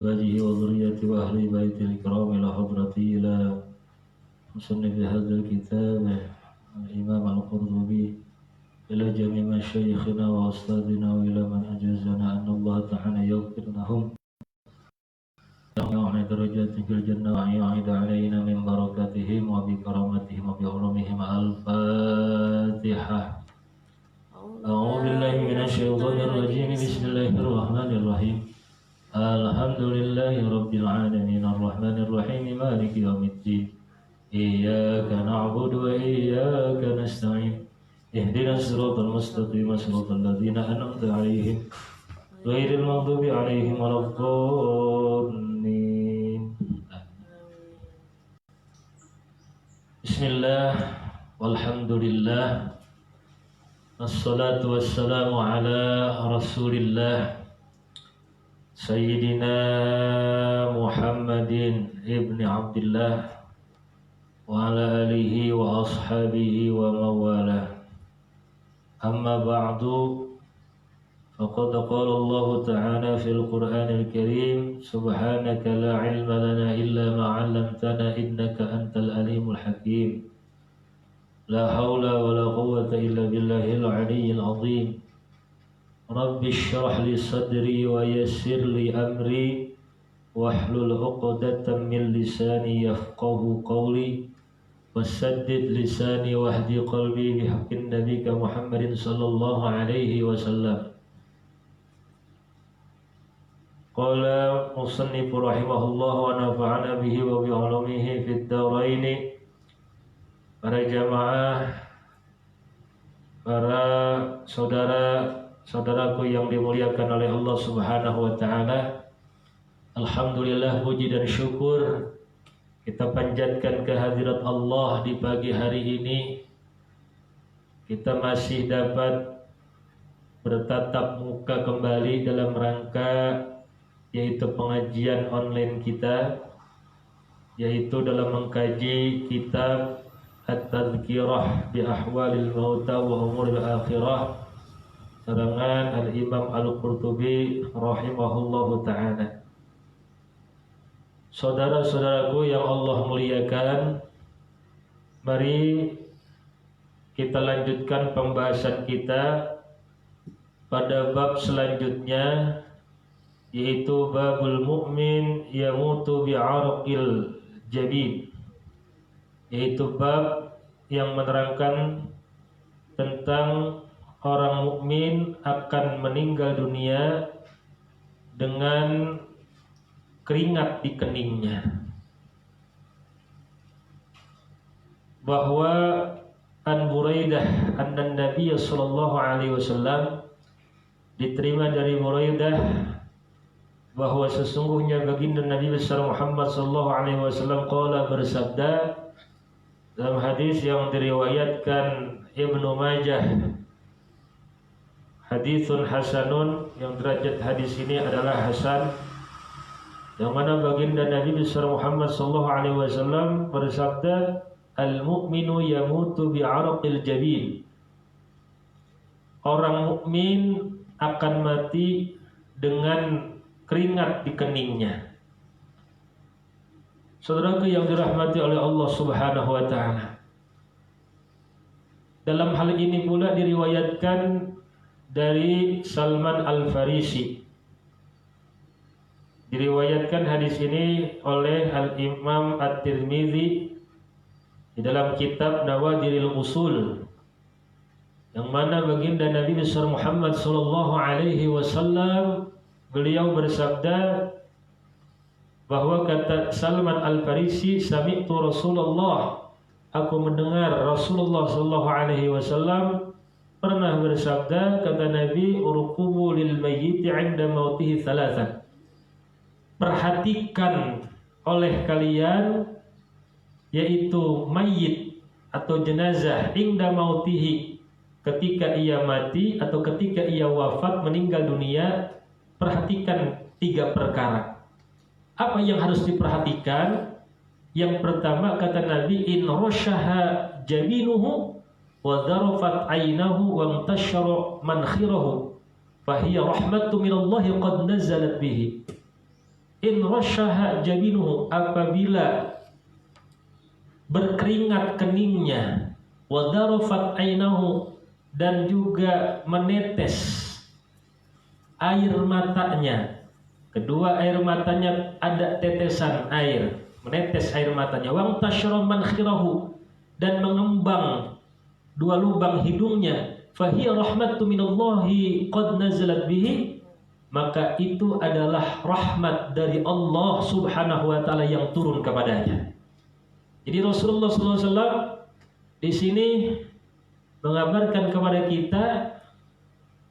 وأزواجه وذريته وأهل بيته الكرام إلى حضرته إلى مصنف هذا الكتاب الإمام القرطبي إلى جميع مشايخنا وأستاذنا وإلى من أجازنا أن الله تعالى يغفر لهم ويعلي درجات في الجنة ويعيد علينا من بركاتهم وبكرامتهم وبعلومهم. الفاتحة. أعوذ بالله من الشيطان الرجيم. بسم الله الرحمن الرحيم. الحمد لله رب العالمين الرحمن الرحيم مالك يوم الدين إياك نعبد وإياك نستعين اهدنا الصراط المستقيم صراط الذين أنعمت عليهم غير المغضوب عليهم ولا الضالين. بسم الله والحمد لله والصلاة والسلام على رسول الله Sayyidina Muhammadin ibni Abdillah wa ala alihi wa ashabihi wa mawalah. Amma ba'du, faqad qala Allah ta'ala fil Qur'anil Karim, subhanaka la ilma lana illa ma 'allamtana innaka antal alimul hakim. La hawla wa la quwwata illa billahil aliyyil azim. Rabbi syrah li sadri wa yassir li amri wahlul 'uqdatam min lisani yafqahu qawli wasaddid lisani wahdi qalbi bihaqqin nabiyika Muhammadin sallallahu alaihi wasallam. Qala musannif rahimahullah wa nafa'ana bihi wa bi 'ulumihi fid dharain. Para jamaah, para saudaraku yang dimuliakan oleh Allah Subhanahu wa taala, alhamdulillah, puji dan syukur kita panjatkan kehadirat Allah di pagi hari ini. Kita masih dapat bertatap muka kembali dalam rangka yaitu pengajian online kita, yaitu dalam mengkaji kitab At-Tadhkirah bi Ahwalil Mauta wa Umuril Akhirah karangan Al-Imam Al-Qurtubi rahimahullahu ta'ala. Saudara-saudaraku yang Allah muliakan, mari kita lanjutkan pembahasan kita pada bab selanjutnya, yaitu babul mu'min yamutu bi'arqil jabin, yaitu bab yang menerangkan tentang orang mukmin akan meninggal dunia dengan keringat di keningnya. Bahwa an Buraidah anna Nabiy sallallahu alaihi wasallam, diterima dari Buraidah bahwa sesungguhnya baginda Nabi besar Muhammad sallallahu alaihi wasallam qala, bersabda dalam hadis yang diriwayatkan Ibnu Majah, hadisun hasanun, yang derajat hadis ini adalah hasan, yang mana baginda Nabi besar Muhammad sallallahu alaihi wasallam bersabda, al-mu'minu yamutu bi'arqil jabin, orang mukmin akan mati dengan keringat di keningnya. Saudaraku yang dirahmati oleh Allah Subhanahu wa taala, dalam hal ini pula diriwayatkan dari Salman Al-Farisi. Diriwayatkan hadis ini oleh Al-Imam At-Tirmidzi di dalam kitab Nawadiril Usul, yang mana baginda Nabi besar Muhammad sallallahu alaihi wasallam, beliau bersabda bahwa kata Salman Al-Farisi, sami'tu Rasulullah, aku mendengar Rasulullah sallallahu alaihi wasallam pernah bersabda, kata Nabi, urqubu lil mayyit 'inda mautihi thalathan, perhatikan oleh kalian yaitu mayit atau jenazah, 'inda mautihi, ketika ia mati atau ketika ia wafat meninggal dunia, perhatikan 3 perkara. Apa yang harus diperhatikan? Yang pertama, kata Nabi, in rashaha jabinuhu wa dharafat aynahu wa intashara mankhirahu fahiya rahmatu minallahi qad nazalat bihi. in rasyaha jabinuhu, apabila berkeringat keningnya, wa darafat ainahu, dan juga menetes air matanya. Kedua air matanya ada tetesan air, menetes air matanya. Wa tashra mankhirahu, dan mengembang dua lubang hidungnya. Fahiya rahmatu minallahi qad nazalat bihi, maka itu adalah rahmat dari Allah Subhanahu wa taala yang turun kepadanya. Jadi Rasulullah SAW di sini mengabarkan kepada kita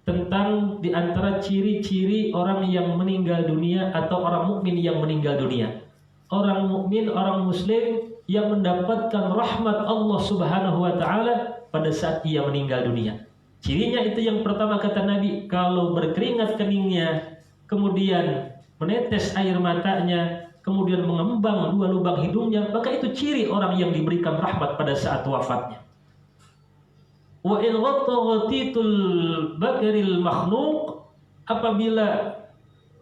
tentang di antara ciri-ciri orang yang meninggal dunia atau orang mukmin yang meninggal dunia. Orang mukmin, orang muslim yang mendapatkan rahmat Allah Subhanahu wa taala pada saat ia meninggal dunia. Cirinya itu yang pertama kata Nabi, kalau berkeringat keningnya, kemudian menetes air matanya, kemudian mengembang dua lubang hidungnya, maka itu ciri orang yang diberikan rahmat pada saat wafatnya. Wa in ghattaghatil bakril makhluq, apabila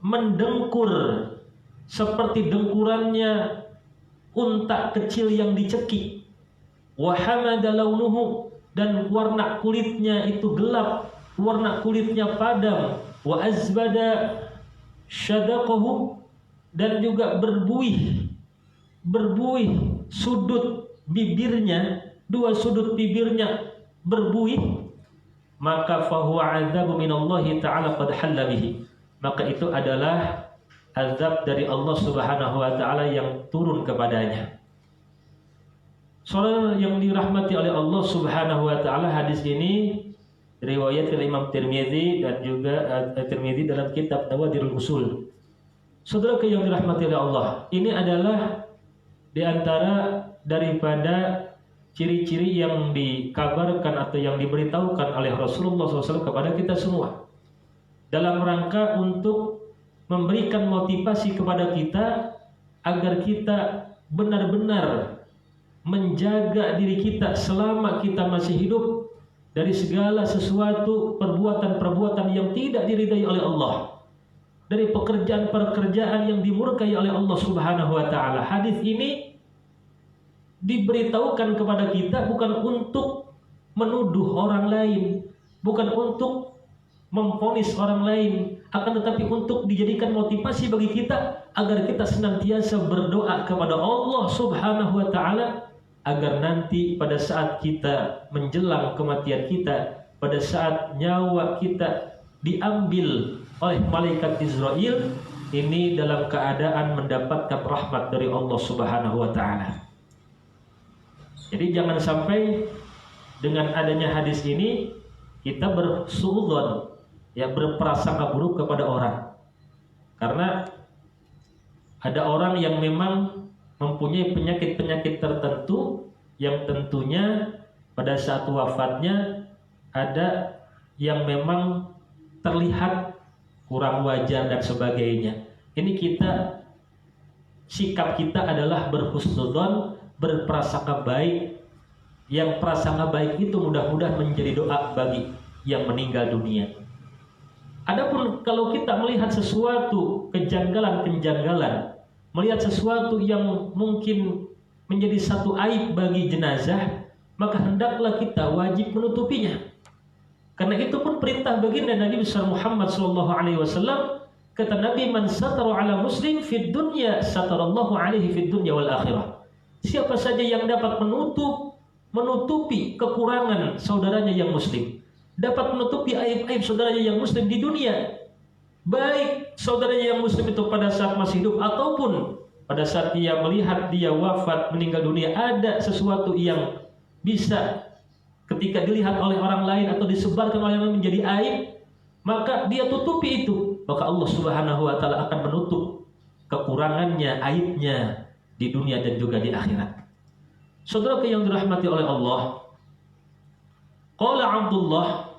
mendengkur seperti dengkurannya unta kecil yang dicekik, wa hamada launuhu, dan warna kulitnya itu gelap, warna kulitnya padam, wa azbada syadaqahu, dan juga berbuih sudut bibirnya, dua sudut bibirnya berbuih, maka fahuwa azabu minallahi ta'ala qad halla bihi, maka itu adalah azab dari Allah Subhanahu wa taala yang turun kepadanya. Saudara yang dirahmati oleh Allah Subhanahu wa taala, hadis ini riwayatkan Imam Tirmidzi dan juga Tirmidzi dalam kitab Nawadirul Usul. Saudara yang dirahmati oleh Allah, ini adalah di antara daripada ciri-ciri yang dikabarkan atau yang diberitahukan oleh Rasulullah SAW kepada kita semua dalam rangka untuk memberikan motivasi kepada kita agar kita benar-benar menjaga diri kita selama kita masih hidup dari segala sesuatu perbuatan-perbuatan yang tidak diridai oleh Allah, dari pekerjaan-pekerjaan yang dimurkai oleh Allah Subhanahu wa taala. Hadis ini diberitahukan kepada kita bukan untuk menuduh orang lain, bukan untuk memvonis orang lain, akan tetapi untuk dijadikan motivasi bagi kita agar kita senantiasa berdoa kepada Allah Subhanahu wa taala agar nanti pada saat kita menjelang kematian kita, pada saat nyawa kita diambil oleh malaikat Israel, ini dalam keadaan mendapatkan rahmat dari Allah Subhanahu wa taala. Jadi jangan sampai dengan adanya hadis ini kita bersuudzon, ya, berprasangka buruk kepada orang. Karena ada orang yang memang mempunyai penyakit-penyakit tertentu yang tentunya pada saat wafatnya ada yang memang terlihat kurang wajar dan sebagainya. Ini sikap kita adalah berhusnudzon, berprasangka baik. Yang prasangka baik itu mudah-mudahan menjadi doa bagi yang meninggal dunia. Adapun kalau kita melihat sesuatu kejanggalan-kejanggalan, melihat sesuatu yang mungkin menjadi satu aib bagi jenazah, maka hendaklah kita wajib menutupinya. Karena itu pun perintah baginda Nabi besar Muhammad SAW. Kata Nabi, man satara ala muslim fid dunya satarallahu alaihi fid dunya wal akhirah. Siapa saja yang dapat menutupi kekurangan saudaranya yang muslim, dapat menutupi aib-aib saudaranya yang muslim di dunia, baik saudaranya yang muslim itu pada saat masih hidup ataupun pada saat dia melihat dia wafat meninggal dunia, ada sesuatu yang bisa ketika dilihat oleh orang lain atau disebarkan oleh orang lain menjadi aib, maka dia tutupi itu, maka Allah Subhanahu wa taala akan menutup kekurangannya, aibnya di dunia dan juga di akhirat. Saudara yang dirahmati oleh Allah, qala Abdullah,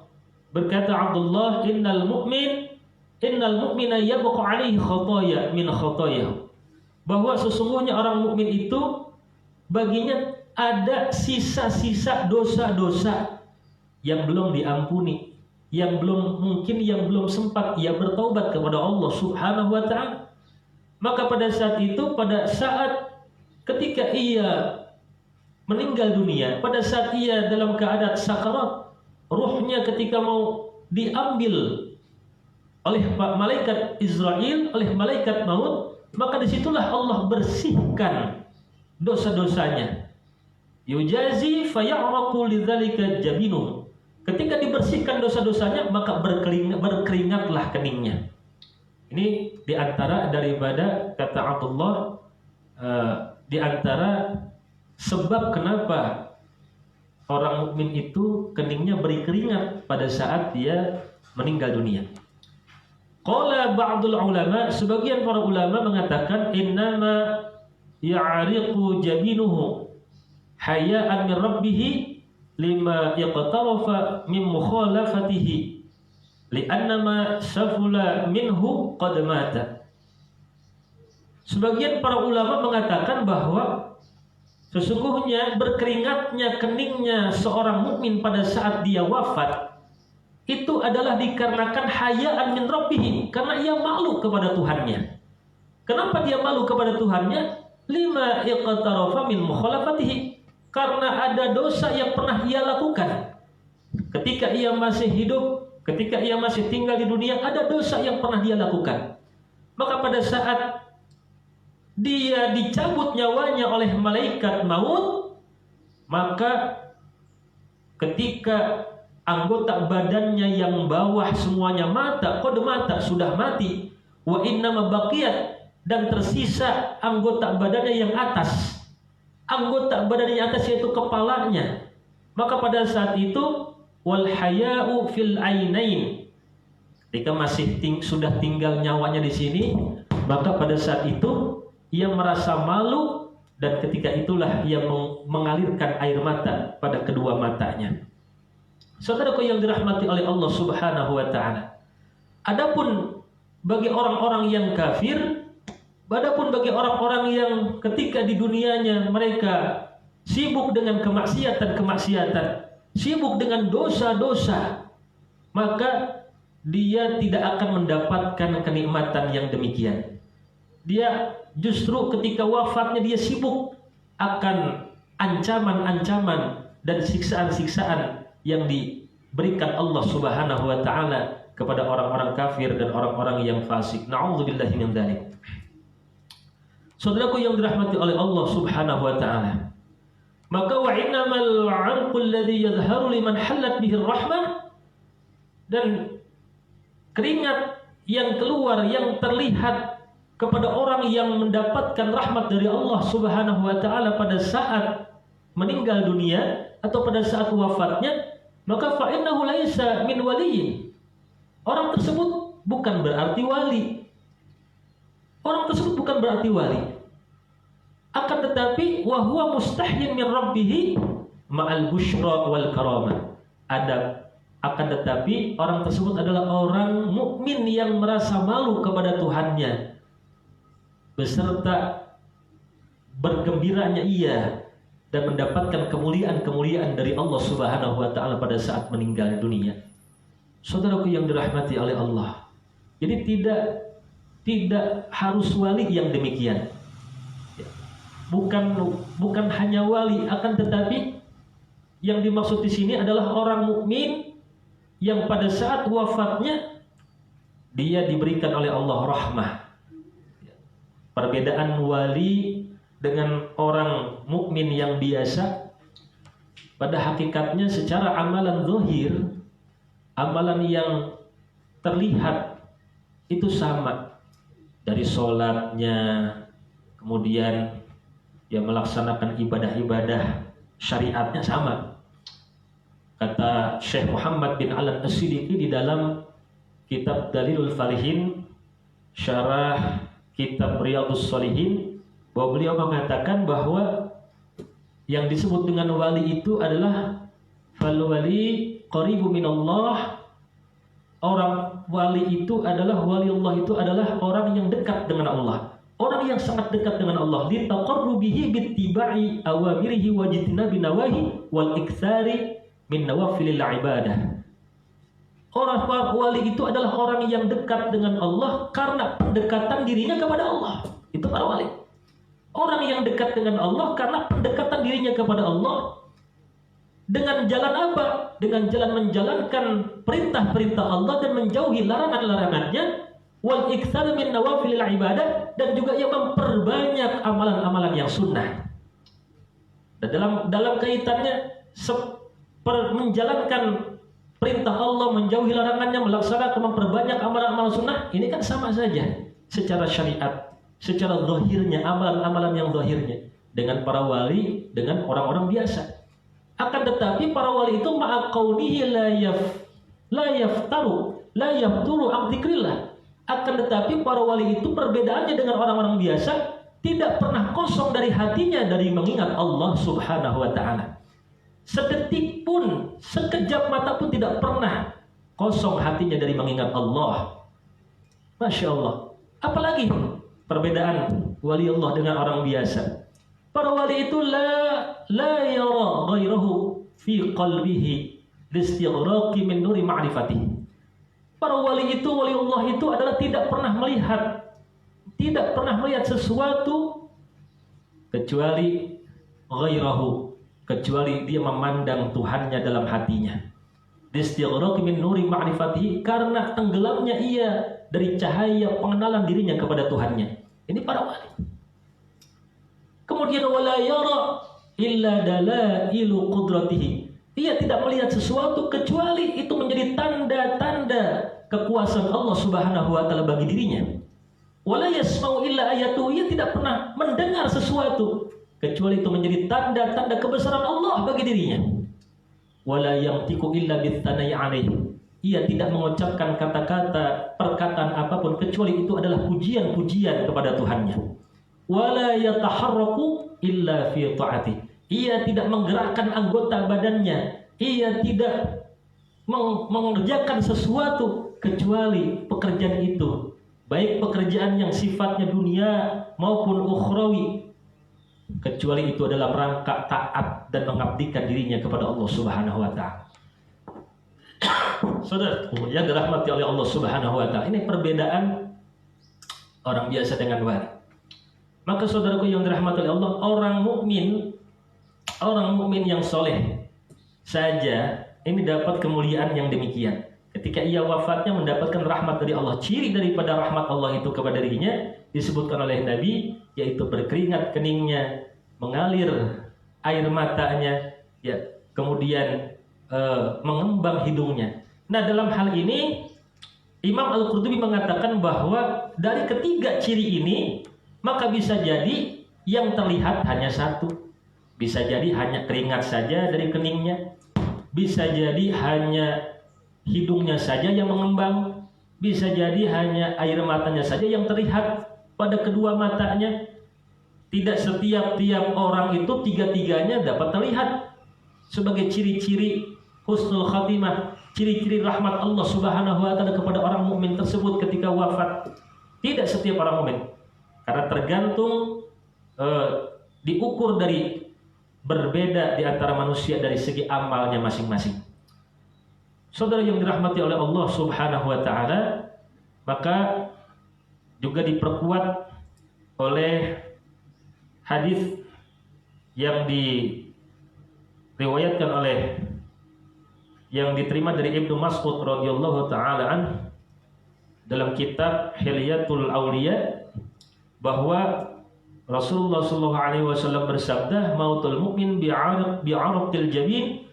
berkata Abdullah, innal mu'mina yabqa alaihi khataya min khatayahu, bahwa sesungguhnya orang mukmin itu baginya ada sisa-sisa dosa-dosa yang belum diampuni, yang belum sempat ia bertaubat kepada Allah Subhanahu wa taala. Maka pada saat itu, pada saat ketika ia meninggal dunia, pada saat ia dalam keadaan sakarat, ruhnya ketika mau diambil oleh malaikat Israel, oleh malaikat maut, maka disitulah Allah bersihkan dosa-dosanya. Yujazi faya'raqu lidzalika jabinuh. Ketika dibersihkan dosa-dosanya, maka berkeringatlah keningnya. Ini diantara daripada kata Abdullah, diantara sebab kenapa orang mukmin itu keningnya berkeringat pada saat dia meninggal dunia. Qala ba'dul ulama, sebagian para ulama mengatakan innama ya'riqu jabinuhu haya'an min rabbih lima yaqtarafa min mukhalafatihi li'annama safula minhu qad mata. Sebagian para ulama mengatakan bahwa sesungguhnya berkeringatnya keningnya seorang mukmin pada saat dia wafat itu adalah dikarenakan hayaan min rabbih, karena ia malu kepada Tuhannya. Kenapa dia malu kepada Tuhannya? Lima iqtarafa min mukhalafatihi, karena ada dosa yang pernah ia lakukan ketika ia masih hidup. Ketika ia masih tinggal di dunia, ada dosa yang pernah dia lakukan. Maka pada saat dia dicabut nyawanya oleh malaikat maut, maka ketika anggota badannya yang bawah semuanya mata, qad mata, sudah mati, wa innama baqiyat, dan tersisa anggota badannya yang atas. Anggota badannya yang atas yaitu kepalanya. Maka pada saat itu wal haya'u fil ainain, ketika masih sudah tinggal nyawanya di sini, maka pada saat itu ia merasa malu, dan ketika itulah ia mengalirkan air mata pada kedua matanya. Saudaraku yang dirahmati oleh Allah Subhanahu wa taala. Adapun bagi orang-orang yang kafir, adapun bagi orang-orang yang ketika di dunianya mereka sibuk dengan kemaksiatan, sibuk dengan dosa-dosa, maka dia tidak akan mendapatkan kenikmatan yang demikian. Dia justru ketika wafatnya dia sibuk akan ancaman-ancaman dan siksaan-siksaan yang diberikan Allah Subhanahu wa taala kepada orang-orang kafir dan orang-orang yang fasik. Na'udzubillahi min dzalik. Saudaraku yang dirahmati oleh Allah Subhanahu wa taala, maka wa innamal 'arqu alladhi yadhharu liman hallat bihi rahmah, dan keringat yang keluar yang terlihat kepada orang yang mendapatkan rahmat dari Allah Subhanahu wa taala pada saat meninggal dunia atau pada saat wafatnya, maka fa innahu laisa min waliyyin. Orang tersebut bukan berarti wali. Orang tersebut bukan berarti wali. Akan tetapi wa huwa mustahyin min rabbih ma'al busyra wal karamah. Akan tetapi orang tersebut adalah orang mukmin yang merasa malu kepada Tuhannya, beserta bergembiranya ia dan mendapatkan kemuliaan-kemuliaan dari Allah Subhanahu wa taala pada saat meninggal dunia. Saudaraku yang dirahmati oleh Allah. Jadi tidak harus wali yang demikian. Bukan hanya wali, akan tetapi yang dimaksud di sini adalah orang mukmin yang pada saat wafatnya dia diberikan oleh Allah rahmah. Perbedaan wali dengan orang mukmin yang biasa, pada hakikatnya secara amalan zahir, amalan yang terlihat itu sama, dari sholatnya, kemudian dia melaksanakan ibadah-ibadah syariatnya sama. Kata Syekh Muhammad bin Alan As-Siddiqi di dalam kitab Dalilul Falihin, syarah kitab Riyadhus Shalihin, bahwa beliau mengatakan bahwa yang disebut dengan wali itu adalah fal wali qaribu minallah. Orang wali itu adalah, wali Allah itu adalah orang yang dekat dengan Allah, orang yang sangat dekat dengan Allah, li taqarrubihi bittiba'i awamirihi wa jitnabi nawahi wal iktsari min nawafilil ibadah. Orang wali itu adalah orang yang dekat dengan Allah karena pendekatan dirinya kepada Allah. Itu para wali. Orang yang dekat dengan Allah karena pendekatan dirinya kepada Allah. Dengan jalan apa? Dengan jalan menjalankan perintah-perintah Allah dan menjauhi larangan-larangannya. Wal iktsar min nawafilil ibadah, dan juga yang memperbanyak amalan-amalan yang sunnah. Dan dalam kaitannya menjalankan perintah Allah, menjauhi larangannya, melaksanakan memperbanyak amalan-amalan sunnah, ini kan sama saja secara syariat, secara zahirnya, amalan-amalan yang zahirnya dengan para wali, dengan orang-orang biasa. Akan tetapi para wali itu ma'a qaulihi la yafturu an dzikrillah. Akan tetapi para wali itu perbedaannya dengan orang-orang biasa, tidak pernah kosong dari hatinya dari mengingat Allah Subhanahu wa ta'ala. Sedetik pun, sekejap mata pun tidak pernah kosong hatinya dari mengingat Allah. Masya Allah. Apalagi perbedaan wali Allah dengan orang biasa. Para wali itu la yara ghairahu fi qalbihi listighraqi min nuri ma'rifatihi. Para wali Allah itu adalah tidak pernah melihat sesuatu kecuali ghairahu, kecuali dia memandang Tuhannya dalam hatinya. Listighraqi min nuri ma'rifatihi, karena tenggelamnya ia dari cahaya pengenalan dirinya kepada Tuhannya. Ini para wali. Kemudian wala yara illa dalailu qudratihi. Dia tidak melihat sesuatu kecuali itu menjadi tanda-tanda kekuasaan Allah Subhanahu wa ta'ala bagi dirinya. Wala yasma'u illa ayatu. Ia tidak pernah mendengar sesuatu kecuali itu menjadi tanda-tanda kebesaran Allah bagi dirinya. Wala yantiqu illa bithanai alaihi. Ia tidak mengucapkan kata-kata, perkataan apapun kecuali itu adalah pujian-pujian kepada Tuhannya. Wala yataharraku illa fi ta'ati. Ia tidak menggerakkan anggota badannya. Ia tidak mengerjakan sesuatu kecuali pekerjaan itu, baik pekerjaan yang sifatnya dunia maupun ukhrawi, kecuali itu adalah rangka taat dan mengabdikan dirinya kepada Allah Subhanahu wa ta'ala. Saudara yang dirahmati oleh Allah Subhanahu wa ta'ala, ini perbedaan orang biasa dengan wali. Maka saudaraku yang dirahmati oleh Allah, orang mukmin yang soleh saja ini dapat kemuliaan yang demikian. Ketika ia wafatnya mendapatkan rahmat dari Allah. Ciri daripada rahmat Allah itu kepada dirinya disebutkan oleh Nabi, yaitu berkeringat keningnya, mengalir air matanya, ya, kemudian mengembang hidungnya. Nah, dalam hal ini Imam Al-Qurtubi mengatakan bahwa dari ketiga ciri ini, maka bisa jadi yang terlihat hanya satu. Bisa jadi hanya keringat saja dari keningnya, bisa jadi hanya hidungnya saja yang mengembang, bisa jadi hanya air matanya saja yang terlihat pada kedua matanya. Tidak setiap orang itu tiga-tiganya dapat terlihat sebagai ciri-ciri husnul khatimah, ciri-ciri rahmat Allah Subhanahu wa ta'ala kepada orang mukmin tersebut ketika wafat. Tidak setiap orang mukmin, karena tergantung diukur dari berbeda di antara manusia dari segi amalnya masing-masing. Saudara yang dirahmati oleh Allah Subhanahu wa ta'ala, maka juga diperkuat oleh hadis yang diriwayatkan yang diterima dari Ibnu Mas'ud radhiyallahu taala an dalam kitab Hilyatul Auliya, bahwa Rasulullah sallallahu alaihi wasallam bersabda, mautul mukmin bi'arqil jabin,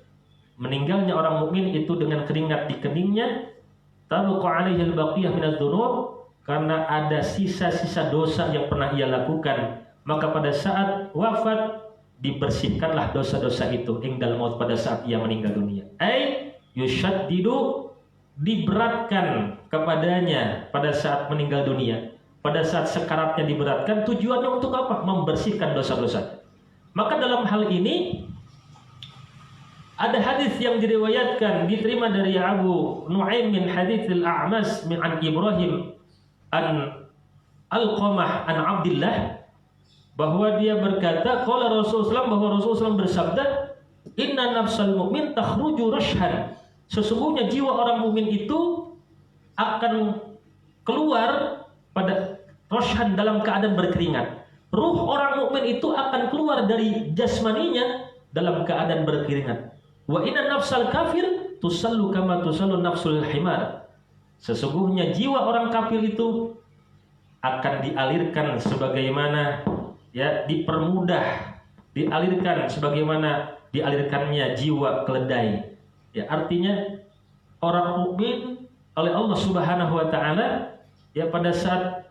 meninggalnya orang mukmin itu dengan keringat di keningnya, tabqa alaihi al-baqiyah minadz dzunub, karena ada sisa-sisa dosa yang pernah ia lakukan, maka pada saat wafat dibersihkanlah dosa-dosa itu, ingdal maut, pada saat ia meninggal dunia. Yushaddidu, diberatkan kepadanya pada saat meninggal dunia. Pada saat sekaratnya diberatkan, tujuannya untuk apa? Membersihkan dosa-dosa. Maka dalam hal ini ada hadis yang diriwayatkan, diterima dari Abu Nu'aim min hadits al-A'mas min an Ibrahim an Alqamah an Abdullah, bahwa dia berkata, qala Rasulullah, bahwa Rasulullah bersabda, inna nafsal mu'min takhruju rashhan Sesungguhnya jiwa orang mukmin itu akan keluar pada roshan dalam keadaan berkeringat. Ruh orang mukmin itu akan keluar dari jasmaninya dalam keadaan berkeringat. Wa inna nafsal kafir tusallu kama tusallu nafsul himar. Sesungguhnya jiwa orang kafir itu akan dialirkan sebagaimana dipermudah, dialirkan sebagaimana dialirkannya jiwa keledai. Artinya orang mukmin oleh Allah Subhanahu wa taala pada saat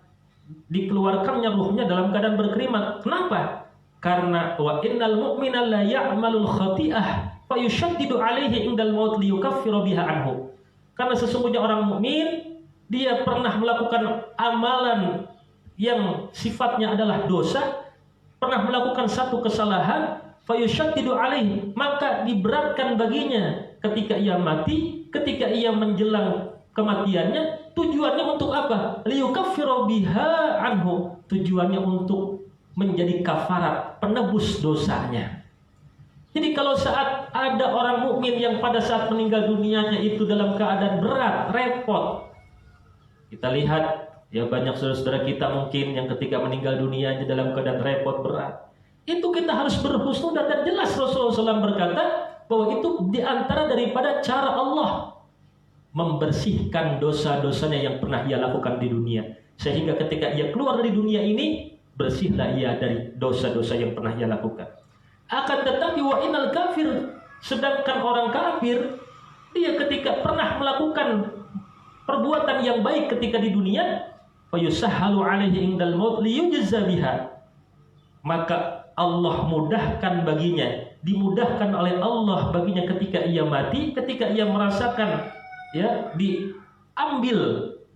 dikeluarkannya ruhnya dalam keadaan berkeringat. Kenapa? Karena wa innal mu'mina la ya'malul khati'ah fa yushaddidu 'alaihi indal maut liyukaffiru biha anhu. Karena sesungguhnya orang mukmin dia pernah melakukan amalan yang sifatnya adalah dosa, pernah melakukan satu kesalahan, fayushaddidu alaihi, maka diberatkan baginya ketika ia mati, ketika ia menjelang kematiannya. Tujuannya untuk apa? Liyukaffiru biha anhu, tujuannya untuk menjadi kafarat, penebus dosanya. Jadi kalau saat ada orang mukmin yang pada saat meninggal dunianya itu dalam keadaan berat, repot, kita lihat banyak saudara-saudara kita mungkin yang ketika meninggal dunianya dalam keadaan repot, berat, itu kita harus berhusnudzan. Dan jelas Rasulullah SAW berkata bahwa itu diantara daripada cara Allah membersihkan dosa-dosanya yang pernah ia lakukan di dunia, sehingga ketika ia keluar dari dunia ini, bersihlah ia dari dosa-dosa yang pernah ia lakukan. Akan tetapi wa innal kafir, sedangkan orang kafir, dia ketika pernah melakukan perbuatan yang baik ketika di dunia, fayusahhalu alaihi indal maut liyujza biha, maka Allah mudahkan baginya, dimudahkan oleh Allah baginya ketika ia mati, ketika ia merasakan diambil,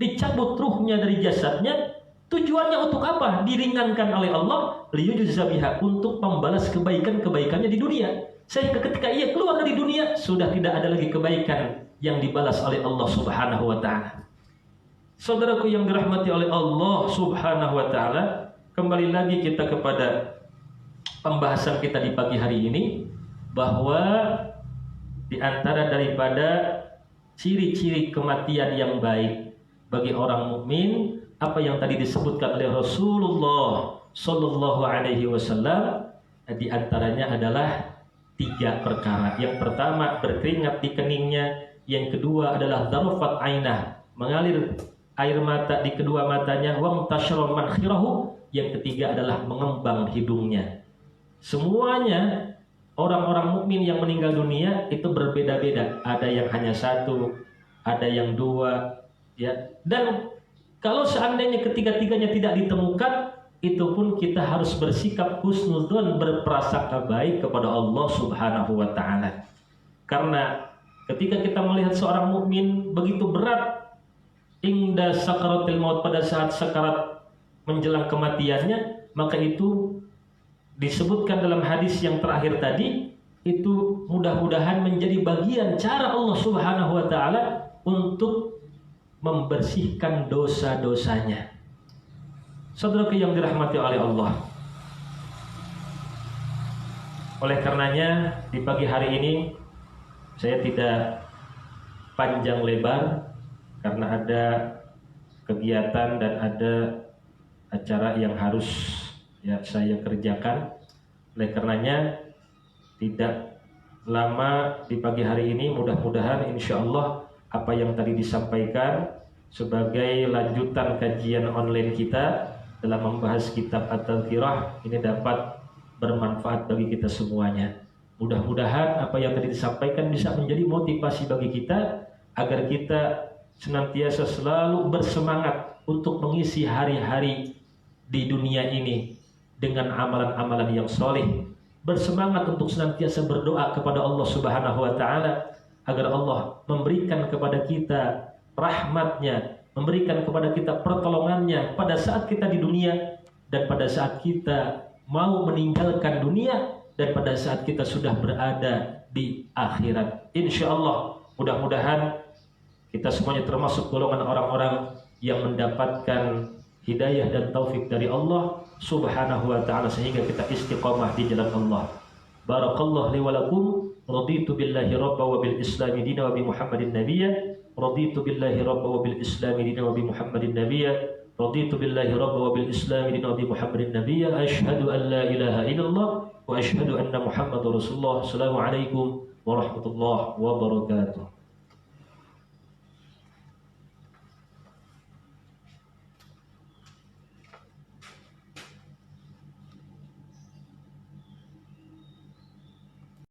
dicabut ruhnya dari jasadnya. Tujuannya untuk apa? Diringankan oleh Allah, liyujza biha, untuk membalas kebaikan-kebaikannya di dunia. Sehingga ketika ia keluar dari dunia, sudah tidak ada lagi kebaikan yang dibalas oleh Allah Subhanahu wa taala. Saudaraku yang dirahmati oleh Allah Subhanahu wa taala, kembali lagi kita kepada pembahasan kita di pagi hari ini, bahwa di antara daripada ciri-ciri kematian yang baik bagi orang mukmin, apa yang tadi disebutkan oleh Rasulullah Sallallahu Alaihi Wasallam, di antaranya adalah 3 perkara. Yang pertama, berkeringat di keningnya. Yang kedua adalah darufat ainah, mengalir air mata di kedua matanya. Wa mutashara mankhirahu. Yang ketiga adalah mengembang hidungnya. Semuanya orang-orang mukmin yang meninggal dunia itu berbeda-beda. Ada yang hanya 1, ada yang 2, Dan kalau seandainya ketiga-tiganya tidak ditemukan, itu pun kita harus bersikap husnudzon, berprasangka baik kepada Allah Subhanahu wa taala. Karena ketika kita melihat seorang mukmin begitu berat inda sakaratil maut, pada saat sakarat menjelang kematiannya, maka itu disebutkan dalam hadis yang terakhir tadi, itu mudah-mudahan menjadi bagian cara Allah Subhanahu wa taala untuk membersihkan dosa-dosanya. Saudaraku yang dirahmati oleh Allah, oleh karenanya di pagi hari ini saya tidak panjang lebar, karena ada kegiatan dan ada acara yang harus saya kerjakan. Oleh karenanya tidak lama di pagi hari ini, mudah-mudahan insya Allah apa yang tadi disampaikan sebagai lanjutan kajian online kita dalam membahas kitab At-Tadhkirah ini dapat bermanfaat bagi kita semuanya. Mudah-mudahan apa yang tadi disampaikan bisa menjadi motivasi bagi kita agar kita senantiasa selalu bersemangat untuk mengisi hari-hari di dunia ini dengan amalan-amalan yang soleh. Bersemangat untuk senantiasa berdoa kepada Allah Subhanahu wa taala agar Allah memberikan kepada kita rahmatnya, memberikan kepada kita pertolongannya pada saat kita di dunia dan pada saat kita mau meninggalkan dunia dan pada saat kita sudah berada di akhirat. Insya Allah mudah-mudahan kita semuanya termasuk golongan orang-orang yang mendapatkan hidayah dan taufik dari Allah Subhanahu wa ta'ala, sehingga kita istiqamah di jalan Allah. Barakallahu li wa lakum. Raditu billahi rabba wa bil islami dina wa bi Muhammadin nabiyya. Raditu billahi rabba wa bil islami dina wa bi Muhammadin nabiyya. Raditu billahi rabba wa bil islami dina wa bi Muhammadin nabiyya. Asyhadu an la ilaha illallah wa asyhadu anna Muhammadar Rasulullah. Assalamualaikum warahmatullahi wabarakatuh.